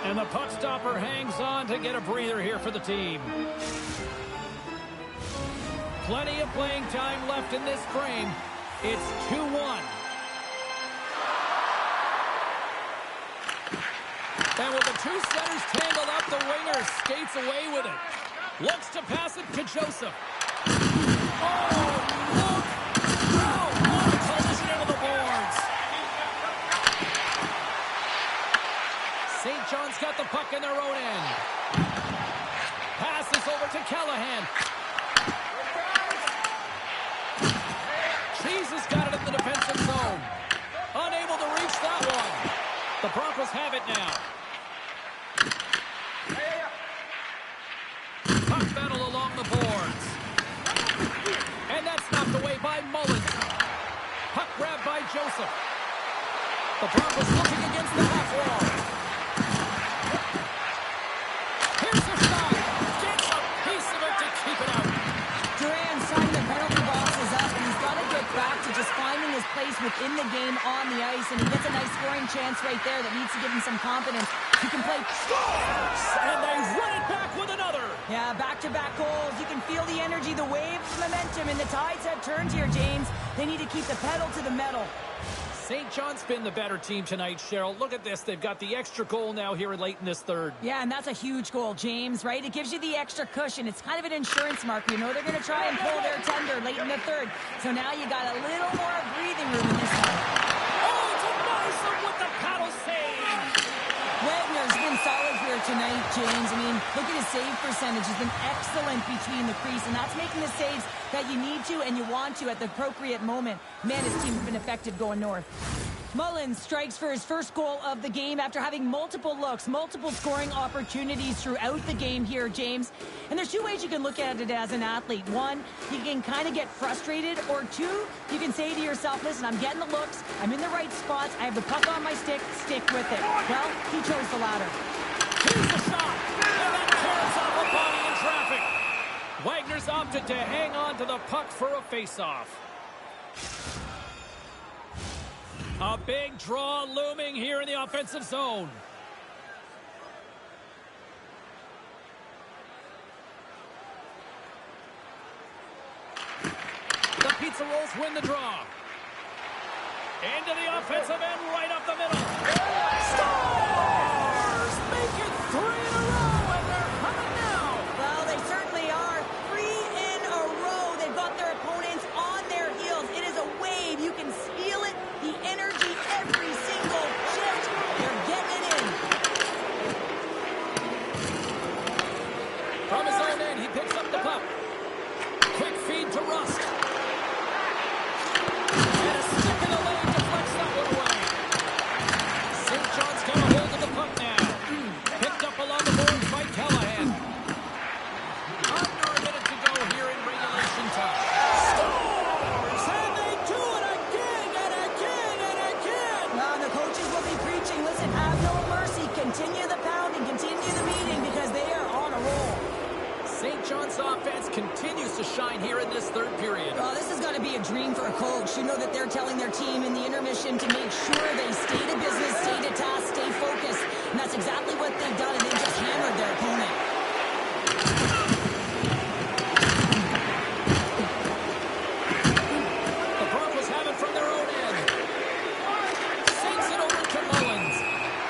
And the puck stopper hangs on to get a breather here for the team. Plenty of playing time left in this frame. It's 2-1. And with the two centers tangled up, the winger skates away with it. Looks to pass it to Joseph. Oh, look! Oh, what a collision into the boards. St. John's got the puck in their own end. Passes over to Callahan. Cheese has got it in the defensive zone. Unable to reach that one. The Broncos have it now. Puck battle along the boards. And that's knocked away by Mullins. Puck grabbed by Joseph. The Broncos looking against the half wall. Here's the shot. Gets a piece of it to keep it out.
Duran's time the penalty box is up, and he's got to get back to just finding his place within the game on the ice, and he gets a nice scoring chance right there that needs to give him some confidence. He can play.
Scores! And they run it back with another.
Yeah, back-to-back goals. You can feel the energy, the waves, momentum, and the tides have turned here, James. They need to keep the pedal to the metal.
St. John's been the better team tonight, Cheryl. Look at this. They've got the extra goal now here late in this third.
Yeah, and that's a huge goal, James, right? It gives you the extra cushion. It's kind of an insurance mark. You know they're going to try and pull their tender late in the third. So now you got a little more breathing room in this one.
Oh, denies them with the paddle save.
Wagner's been solid here tonight, James. I mean, look at his save percentage. He's been excellent between the crease, and that's making the saves that you need to and you want to at the appropriate moment. Man, his team's been effective going north. Mullins strikes for his first goal of the game after having multiple looks, multiple scoring opportunities throughout the game here, James. And there's two ways you can look at it as an athlete. One, you can kind of get frustrated, or two, you can say to yourself, listen, I'm getting the looks, I'm in the right spots, I have the puck on my stick with it. Well, he chose the latter.
Here's the shot, and that clears off a body in traffic. Wagner's opted to hang on to the puck for a face-off. A big draw looming here in the offensive zone. The Pizza Rolls win the draw. Into the offensive end, right up the middle. Scores! Make it 3 in a row, and they're coming now.
Well, they certainly are. 3 in a row. They've got their opponents on their heels. It is a wave. You can feel it. The energy every single shift. They're getting it in.
From his own end, he picks up the puck. Quick feed to Rust. And a stick in the leg deflects that one away. St. John's got a hold of the puck now. Picked up along the boards by Callahan. Under a minute to go here in regulation time. Scores! And they do it again and again and again.
Well, the coaches will be preaching, listen, have no mercy. Continue the pounding, continue the beating, because they are on a roll.
St. John's offense continues to shine here in this third period.
Well, this has got to be a dream for a coach. You know that they're telling their team in the intermission to make sure they stay to business, stay to task, stay focused. And that's exactly what they've done, and they just hammered their opponent.
The Broncos have it from their own end. Sinks it over to Mullins.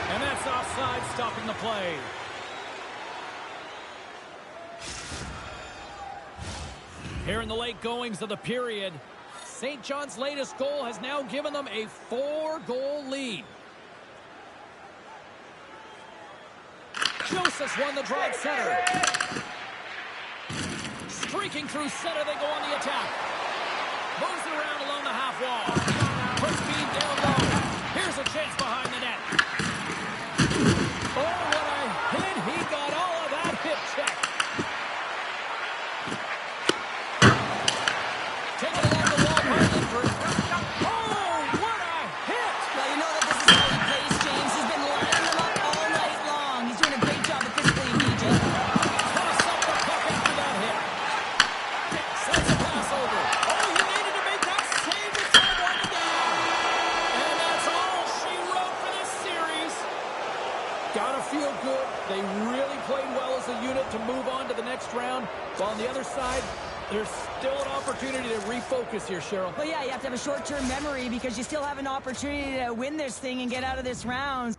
And that's offside, stopping the play. Here in the late goings of the period, St. John's latest goal has now given them a 4-goal lead. Joseph's won the draw at center. Streaking through center, they go on the attack. Moves it around along the half wall. Quick feed down low. Here's a chance behind the net. Oh, what a hit. He got all of that hit check. Take it along the wall by Lindbergh. Oh, what a hit.
Well, you know that this is how he plays, James. He's been lining them up all night long. He's doing a great job of physically engaging.
Toss up the puck after that hit. Sends a pass over. Oh, he needed to make that save to tie one down. And that's all she wrote for this series. Gotta feel good. They really played well as a unit to move on to the next round. While on the other side, there's still an opportunity to refocus here, Cheryl.
Well, yeah, you have to have a short-term memory because you still have an opportunity to win this thing and get out of this round.